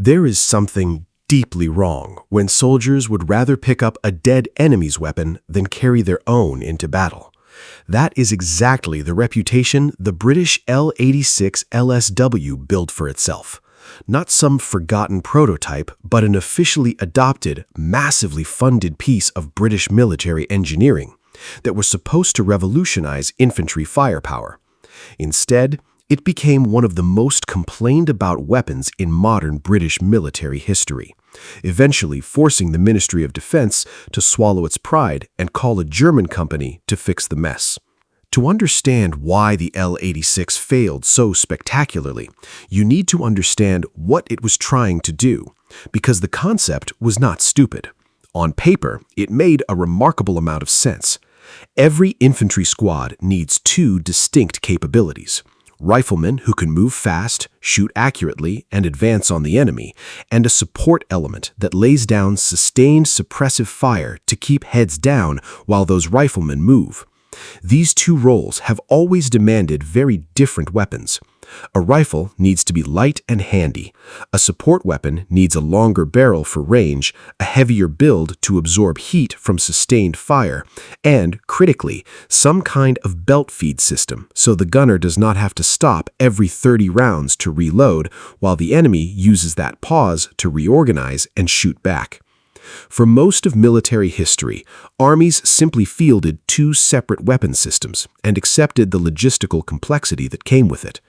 There is something deeply wrong when soldiers would rather pick up a dead enemy's weapon than carry their own into battle. That is exactly the reputation the British L86 LSW built for itself. Not some forgotten prototype, but an officially adopted, massively funded piece of British military engineering that was supposed to revolutionize infantry firepower. Instead, it became one of the most complained about weapons in modern British military history, eventually forcing the Ministry of Defense to swallow its pride and call a German company to fix the mess. To understand why the L86 failed so spectacularly, you need to understand what it was trying to do, because the concept was not stupid. On paper, it made a remarkable amount of sense. Every infantry squad needs two distinct capabilities: riflemen who can move fast, shoot accurately, and advance on the enemy, and a support element that lays down sustained suppressive fire to keep heads down while those riflemen move. These two roles have always demanded very different weapons. A rifle needs to be light and handy. A support weapon needs a longer barrel for range, a heavier build to absorb heat from sustained fire, and, critically, some kind of belt feed system so the gunner does not have to stop every 30 rounds to reload while the enemy uses that pause to reorganize and shoot back. For most of military history, armies simply fielded two separate weapon systems and accepted the logistical complexity that came with it.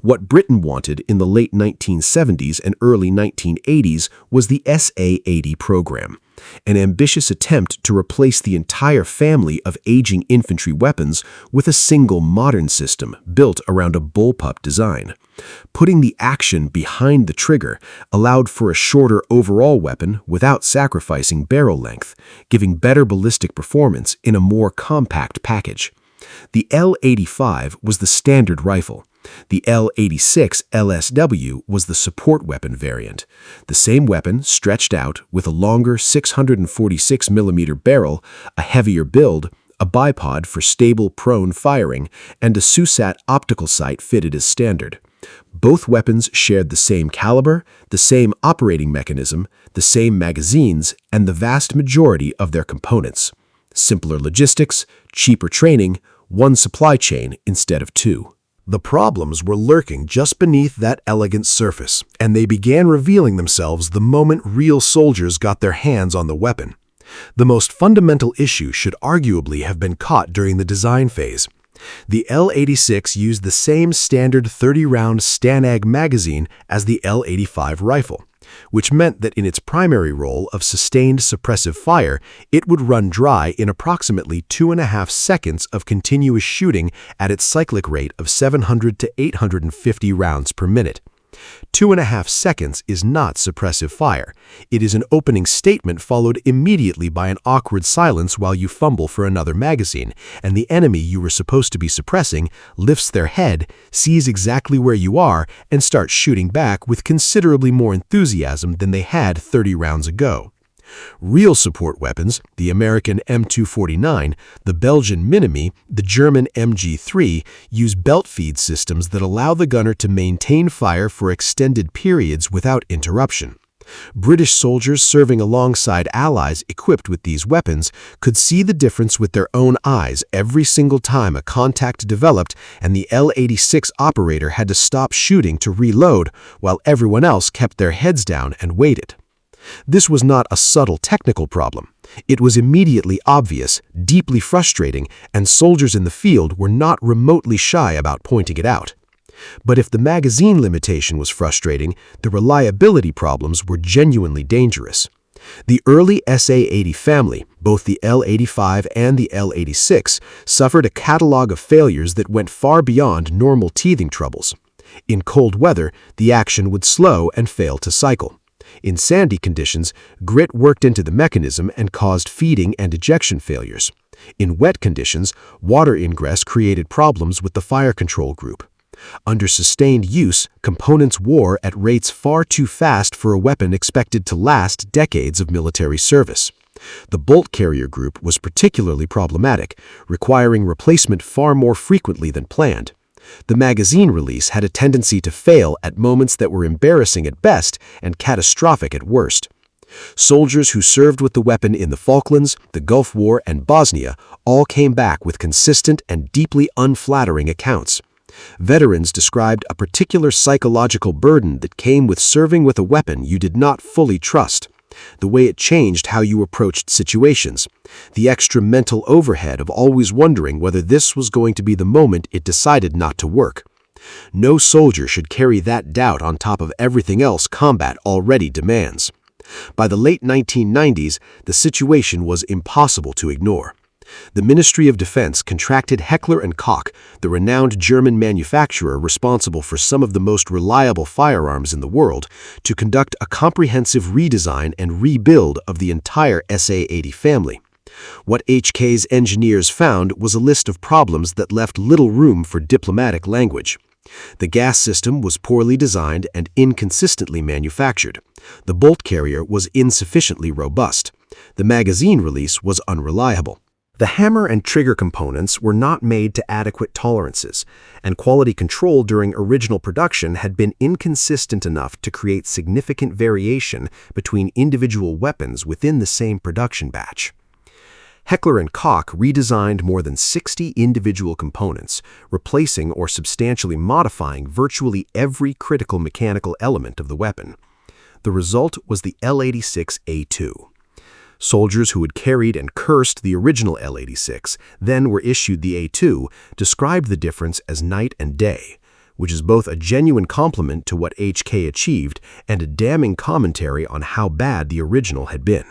What Britain wanted in the late 1970s and early 1980s was the SA-80 program, an ambitious attempt to replace the entire family of aging infantry weapons with a single modern system built around a bullpup design. Putting the action behind the trigger allowed for a shorter overall weapon without sacrificing barrel length, giving better ballistic performance in a more compact package. The L85 was the standard rifle. The L86 LSW was the support weapon variant. The same weapon stretched out with a longer 646mm barrel, a heavier build, a bipod for stable prone firing, and a SUSAT optical sight fitted as standard. Both weapons shared the same caliber, the same operating mechanism, the same magazines, and the vast majority of their components. Simpler logistics, cheaper training, one supply chain instead of two. The problems were lurking just beneath that elegant surface, and they began revealing themselves the moment real soldiers got their hands on the weapon. The most fundamental issue should arguably have been caught during the design phase. The L86 used the same standard 30-round Stanag magazine as the L85 rifle, which meant that in its primary role of sustained suppressive fire, it would run dry in approximately 2.5 seconds of continuous shooting at its cyclic rate of 700 to 850 rounds per minute. 2.5 seconds is not suppressive fire. It is an opening statement followed immediately by an awkward silence while you fumble for another magazine, and the enemy you were supposed to be suppressing lifts their head, sees exactly where you are, and starts shooting back with considerably more enthusiasm than they had 30 rounds ago. Real support weapons, the American M249, the Belgian Minimi, the German MG3, use belt feed systems that allow the gunner to maintain fire for extended periods without interruption. British soldiers serving alongside allies equipped with these weapons could see the difference with their own eyes every single time a contact developed and the L86 operator had to stop shooting to reload while everyone else kept their heads down and waited. This was not a subtle technical problem. It was immediately obvious, deeply frustrating, and soldiers in the field were not remotely shy about pointing it out. But if the magazine limitation was frustrating, the reliability problems were genuinely dangerous. The early SA-80 family, both the L85 and the L86, suffered a catalog of failures that went far beyond normal teething troubles. In cold weather, the action would slow and fail to cycle. In sandy conditions, grit worked into the mechanism and caused feeding and ejection failures. In wet conditions, water ingress created problems with the fire control group. Under sustained use, components wore at rates far too fast for a weapon expected to last decades of military service. The bolt carrier group was particularly problematic, requiring replacement far more frequently than planned. The magazine release had a tendency to fail at moments that were embarrassing at best and catastrophic at worst. Soldiers who served with the weapon in the Falklands, the Gulf War, and Bosnia all came back with consistent and deeply unflattering accounts. Veterans described a particular psychological burden that came with serving with a weapon you did not fully trust, the way it changed how you approached situations, the extra mental overhead of always wondering whether this was going to be the moment it decided not to work. No soldier should carry that doubt on top of everything else combat already demands. By the late 1990s, the situation was impossible to ignore. The Ministry of Defense contracted Heckler and Koch, the renowned German manufacturer responsible for some of the most reliable firearms in the world, to conduct a comprehensive redesign and rebuild of the entire SA-80 family. What HK's engineers found was a list of problems that left little room for diplomatic language. The gas system was poorly designed and inconsistently manufactured. The bolt carrier was insufficiently robust. The magazine release was unreliable. The hammer and trigger components were not made to adequate tolerances, and quality control during original production had been inconsistent enough to create significant variation between individual weapons within the same production batch. Heckler and Koch redesigned more than 60 individual components, replacing or substantially modifying virtually every critical mechanical element of the weapon. The result was the L86 A2. Soldiers who had carried and cursed the original L86, then were issued the A2, described the difference as night and day, which is both a genuine compliment to what HK achieved and a damning commentary on how bad the original had been.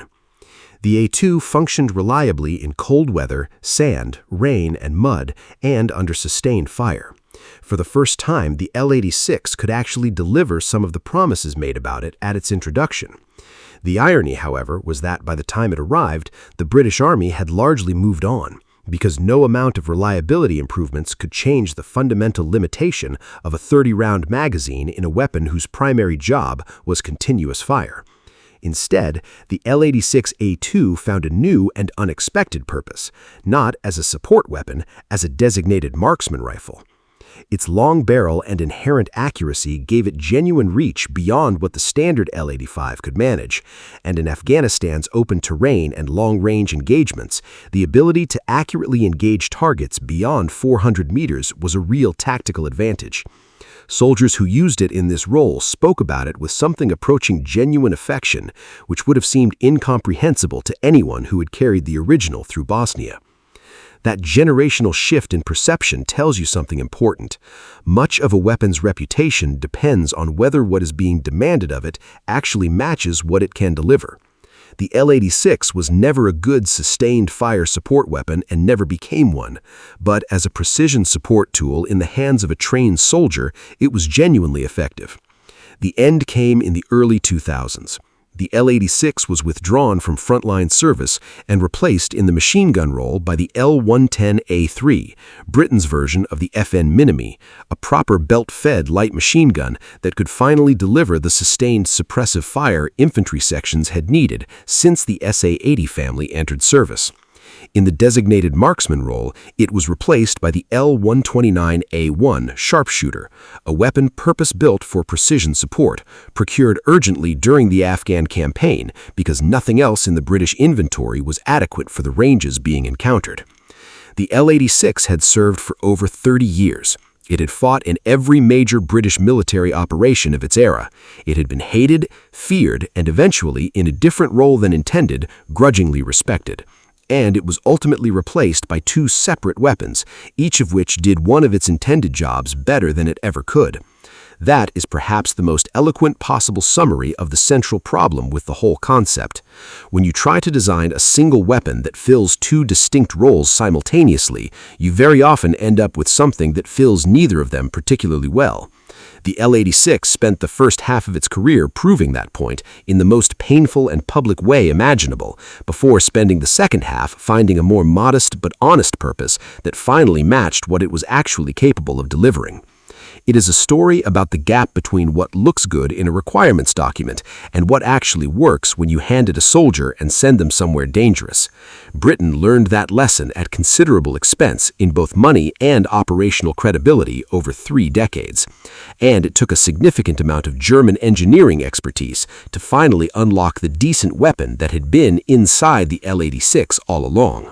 The A2 functioned reliably in cold weather, sand, rain, and mud, and under sustained fire. For the first time, the L86 could actually deliver some of the promises made about it at its introduction. The irony, however, was that by the time it arrived, the British Army had largely moved on, because no amount of reliability improvements could change the fundamental limitation of a 30-round magazine in a weapon whose primary job was continuous fire. Instead, the L86 A2 found a new and unexpected purpose, not as a support weapon, as a designated marksman rifle. Its long barrel and inherent accuracy gave it genuine reach beyond what the standard L85 could manage, and in Afghanistan's open terrain and long-range engagements, the ability to accurately engage targets beyond 400 meters was a real tactical advantage. Soldiers who used it in this role spoke about it with something approaching genuine affection, which would have seemed incomprehensible to anyone who had carried the original through Bosnia. That generational shift in perception tells you something important. Much of a weapon's reputation depends on whether what is being demanded of it actually matches what it can deliver. The L86 was never a good sustained fire support weapon and never became one, but as a precision support tool in the hands of a trained soldier, it was genuinely effective. The end came in the early 2000s. The L86 was withdrawn from frontline service and replaced in the machine gun role by the L110A3, Britain's version of the FN Minimi, a proper belt-fed light machine gun that could finally deliver the sustained suppressive fire infantry sections had needed since the SA-80 family entered service. In the designated marksman role, it was replaced by the L129A1 sharpshooter, a weapon purpose-built for precision support, procured urgently during the Afghan campaign because nothing else in the British inventory was adequate for the ranges being encountered. The L86 had served for over 30 years. It had fought in every major British military operation of its era. It had been hated, feared, and eventually, in a different role than intended, grudgingly respected. And it was ultimately replaced by two separate weapons, each of which did one of its intended jobs better than it ever could. That is perhaps the most eloquent possible summary of the central problem with the whole concept. When you try to design a single weapon that fills two distinct roles simultaneously, you very often end up with something that fills neither of them particularly well. The L86 spent the first half of its career proving that point in the most painful and public way imaginable, before spending the second half finding a more modest but honest purpose that finally matched what it was actually capable of delivering. It is a story about the gap between what looks good in a requirements document and what actually works when you hand it a soldier and send them somewhere dangerous. Britain learned that lesson at considerable expense in both money and operational credibility over 3 decades. And it took a significant amount of German engineering expertise to finally unlock the decent weapon that had been inside the L86 all along.